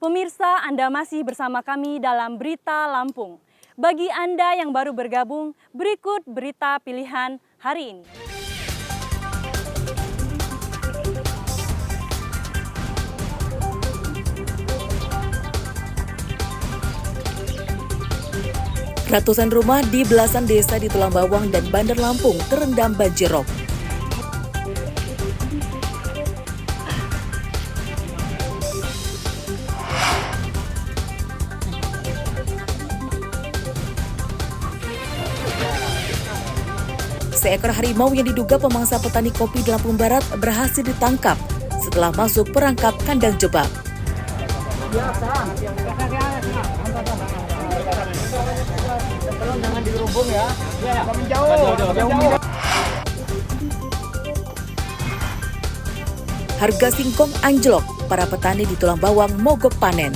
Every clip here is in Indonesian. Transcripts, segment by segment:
Pemirsa, Anda masih bersama kami dalam Berita Lampung. Bagi Anda yang baru bergabung, berikut berita pilihan hari ini. Ratusan rumah di belasan desa di Tulang Bawang dan Bandar Lampung terendam banjir rob. Seekor harimau yang diduga pemangsa petani kopi di Lampung Barat berhasil ditangkap setelah masuk perangkap kandang jebak. Jangan dirubung ya. Menjauh. Harga singkong anjlok, para petani di Tulang Bawang mogok panen.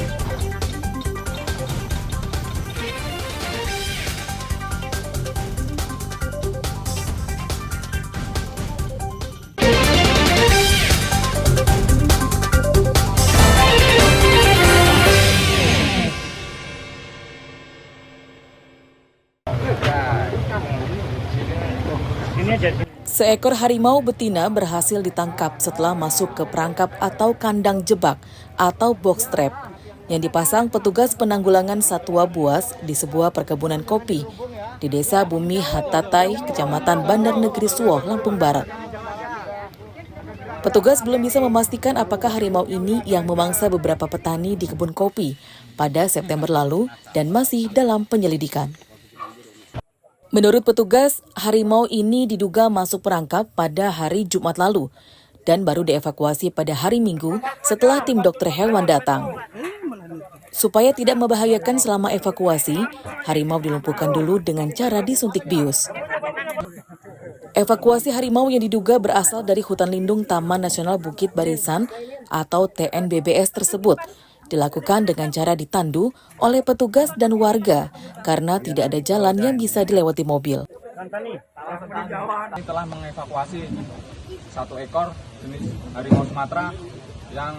Seekor harimau betina berhasil ditangkap setelah masuk ke perangkap atau kandang jebak atau box trap yang dipasang petugas penanggulangan satwa buas di sebuah perkebunan kopi di Desa Bumi Hatatai, Kecamatan Bandar Negeri Suwoh, Lampung Barat. Petugas belum bisa memastikan apakah harimau ini yang memangsa beberapa petani di kebun kopi pada September lalu dan masih dalam penyelidikan. Menurut petugas, harimau ini diduga masuk perangkap pada hari Jumat lalu dan baru dievakuasi pada hari Minggu setelah tim dokter hewan datang. Supaya tidak membahayakan selama evakuasi, harimau dilumpuhkan dulu dengan cara disuntik bius. Evakuasi harimau yang diduga berasal dari hutan lindung Taman Nasional Bukit Barisan atau TNBBS tersebut dilakukan dengan cara ditandu oleh petugas dan warga karena tidak ada jalan yang bisa dilewati mobil. Ini telah mengevakuasi satu ekor jenis harimau Sumatera yang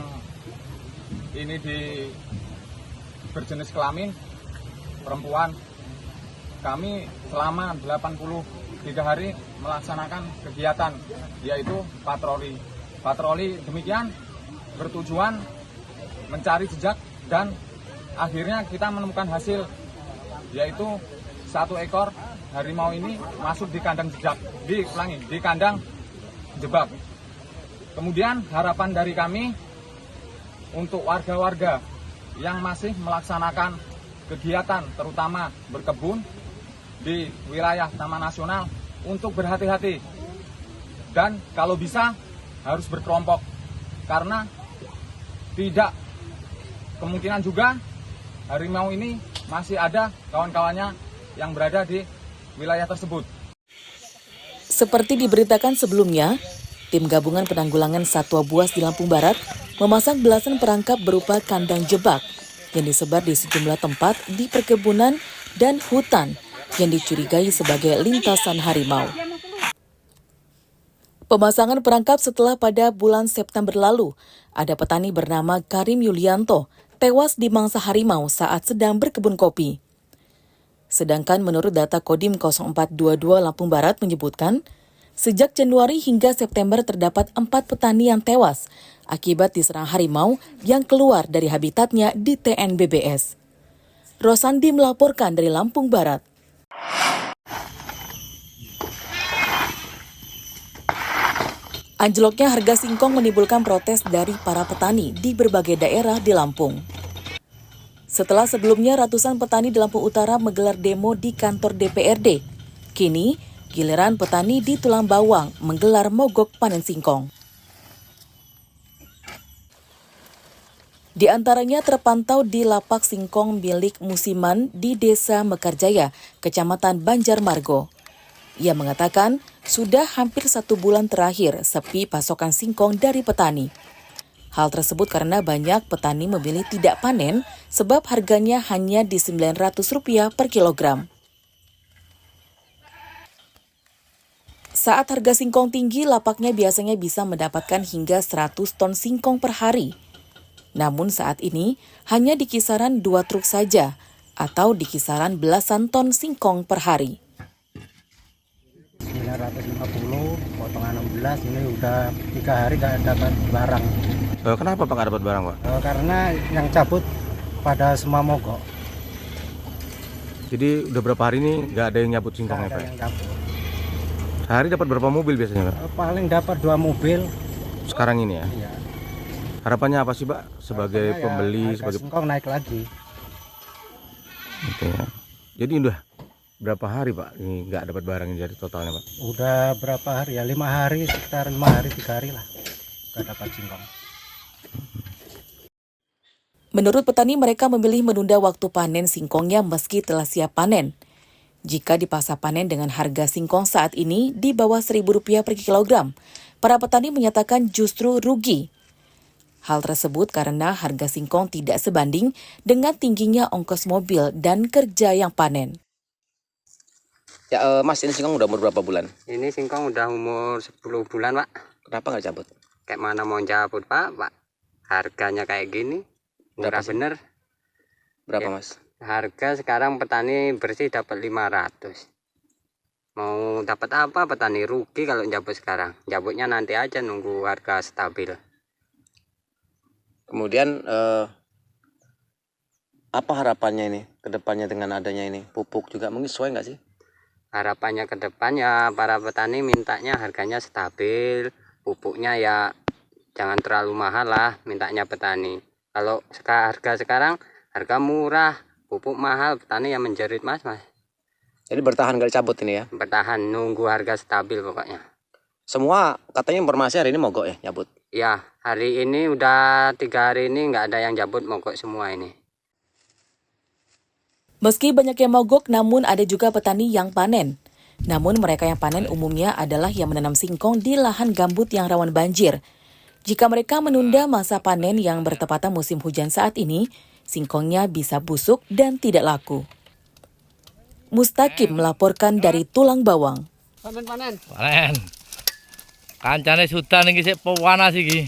ini berjenis kelamin perempuan. Kami selama 83 hari melaksanakan kegiatan yaitu patroli. Patroli demikian bertujuan mencari jejak dan akhirnya kita menemukan hasil yaitu satu ekor harimau ini masuk di kandang jejak, di kandang jebak. Kemudian harapan dari kami untuk warga-warga yang masih melaksanakan kegiatan terutama berkebun di wilayah Taman Nasional untuk berhati-hati dan kalau bisa harus berkelompok karena tidak kemungkinan juga harimau ini masih ada kawan-kawannya yang berada di wilayah tersebut. Seperti diberitakan sebelumnya, tim gabungan penanggulangan satwa buas di Lampung Barat memasang belasan perangkap berupa kandang jebak yang disebar di sejumlah tempat di perkebunan dan hutan yang dicurigai sebagai lintasan harimau. Pemasangan perangkap setelah pada bulan September lalu, ada petani bernama Karim Yulianto tewas di mangsa harimau saat sedang berkebun kopi. Sedangkan menurut data Kodim 0422 Lampung Barat menyebutkan, sejak Januari hingga September terdapat 4 petani yang tewas akibat diserang harimau yang keluar dari habitatnya di TNBBS. Rosandi melaporkan dari Lampung Barat. Anjloknya harga singkong menimbulkan protes dari para petani di berbagai daerah di Lampung. Setelah sebelumnya ratusan petani di Lampung Utara menggelar demo di kantor DPRD, kini giliran petani di Tulang Bawang menggelar mogok panen singkong. Di antaranya terpantau di lapak singkong milik musiman di Desa Mekarjaya, Kecamatan Banjarmargo. Ia mengatakan sudah hampir 1 bulan terakhir sepi pasokan singkong dari petani. Hal tersebut karena banyak petani memilih tidak panen sebab harganya hanya di Rp900 per kilogram. Saat harga singkong tinggi, lapaknya biasanya bisa mendapatkan hingga 100 ton singkong per hari. Namun saat ini hanya di kisaran 2 truk saja atau di kisaran belasan ton singkong per hari. 950, potongan 16, ini udah 3 hari nggak dapat barang. Kenapa Pak nggak dapat barang Pak? Karena yang cabut pada semua mogok. Jadi udah berapa hari ini nggak ada yang nyabut singkongnya Nggak ada Pak? yang cabut. Sehari dapat berapa mobil biasanya Pak? Paling dapat 2 mobil. Sekarang ini ya? Ya. Harapannya apa sih Pak sebagai Karena pembeli, harga sebagai singkong naik lagi. gitu ya. Jadi udah berapa hari Pak ini nggak dapat barang ini dari totalnya Pak? Udah berapa hari ya? 5 hari, sekitar 5 hari, 3 hari lah nggak dapat singkong. Menurut petani, mereka memilih menunda waktu panen singkongnya meski telah siap panen. Jika dipaksa panen dengan harga singkong saat ini di bawah Rp1.000 per kilogram, para petani menyatakan justru rugi. Hal tersebut karena harga singkong tidak sebanding dengan tingginya ongkos mobil dan kerja yang panen. Ya Mas, ini singkong udah umur berapa bulan? Ini singkong udah umur 10 bulan Pak. Kenapa nggak cabut? Kayak mana mau cabut Pak? Harganya kayak gini. Murah bener. Berapa Ya. Mas? Harga sekarang petani bersih dapat 500. Mau dapat apa petani rugi kalau cabut sekarang. Cabutnya nanti aja nunggu harga stabil. Kemudian apa harapannya ini ke depannya dengan adanya ini? Pupuk juga mungkin sesuai nggak sih? Harapannya ke depannya para petani mintanya harganya stabil. Pupuknya ya jangan terlalu mahal lah mintanya petani. Kalau harga sekarang harga murah, pupuk mahal, petani yang menjerit mas. Jadi bertahan nggak dicabut ini ya? Bertahan nunggu harga stabil pokoknya. Semua katanya informasi hari ini mogok ya nyabut? Ya, hari ini udah 3 hari ini nggak ada yang cabut mogok semua ini. Meski banyak yang mogok, namun ada juga petani yang panen. Namun mereka yang panen umumnya adalah yang menanam singkong di lahan gambut yang rawan banjir. Jika mereka menunda masa panen yang bertepatan musim hujan saat ini, singkongnya bisa busuk dan tidak laku. Mustaqim melaporkan dari Tulang Bawang. Panen. Kancane sudan iki sik panas iki.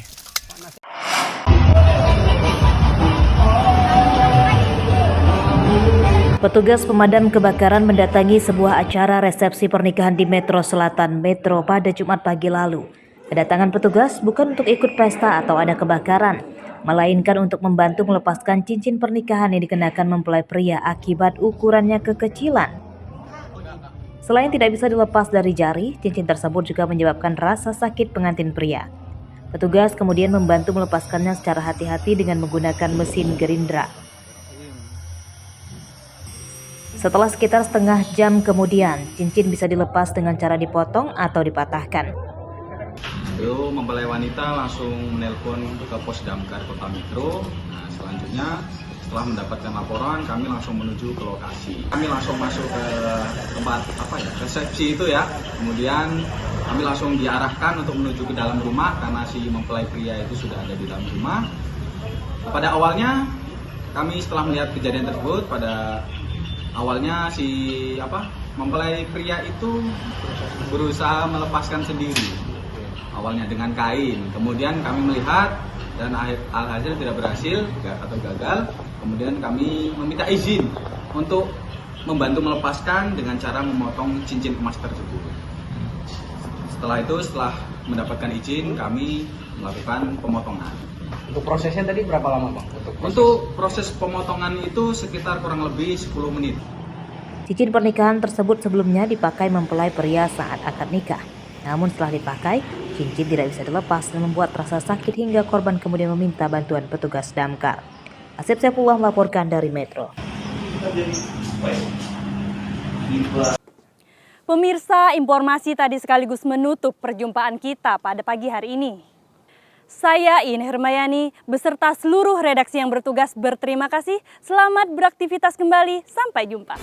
Petugas pemadam kebakaran mendatangi sebuah acara resepsi pernikahan di Metro Selatan Metro pada Jumat pagi lalu. Kedatangan petugas bukan untuk ikut pesta atau ada kebakaran, melainkan untuk membantu melepaskan cincin pernikahan yang dikenakan mempelai pria akibat ukurannya kekecilan. Selain tidak bisa dilepas dari jari, cincin tersebut juga menyebabkan rasa sakit pengantin pria. Petugas kemudian membantu melepaskannya secara hati-hati dengan menggunakan mesin gerindra. Setelah sekitar setengah jam kemudian, cincin bisa dilepas dengan cara dipotong atau dipatahkan. Lalu mempelai wanita langsung menelpon ke Pos Damkar Kota Metro. Nah, selanjutnya setelah mendapatkan laporan, kami langsung menuju ke lokasi. Kami langsung masuk ke tempat resepsi itu ya. Kemudian kami langsung diarahkan untuk menuju ke dalam rumah karena si mempelai pria itu sudah ada di dalam rumah. Pada awalnya kami setelah melihat kejadian tersebut, pada awalnya si mempelai pria itu berusaha melepaskan sendiri. Awalnya dengan kain, kemudian kami melihat dan alhasil tidak berhasil atau gagal. Kemudian kami meminta izin untuk membantu melepaskan dengan cara memotong cincin emas tersebut. Setelah mendapatkan izin, kami melakukan pemotongan. Untuk prosesnya tadi berapa lama Bang? Untuk proses pemotongan itu sekitar kurang lebih 10 menit. Cincin pernikahan tersebut sebelumnya dipakai mempelai pria saat akad nikah. Namun setelah dipakai, cincin tidak bisa dilepas dan membuat rasa sakit hingga korban kemudian meminta bantuan petugas damkar. Asep Saifullah melaporkan dari Metro. Pemirsa, informasi tadi sekaligus menutup perjumpaan kita pada pagi hari ini. Saya Ine Hermayani beserta seluruh redaksi yang bertugas berterima kasih. Selamat beraktivitas kembali. Sampai jumpa.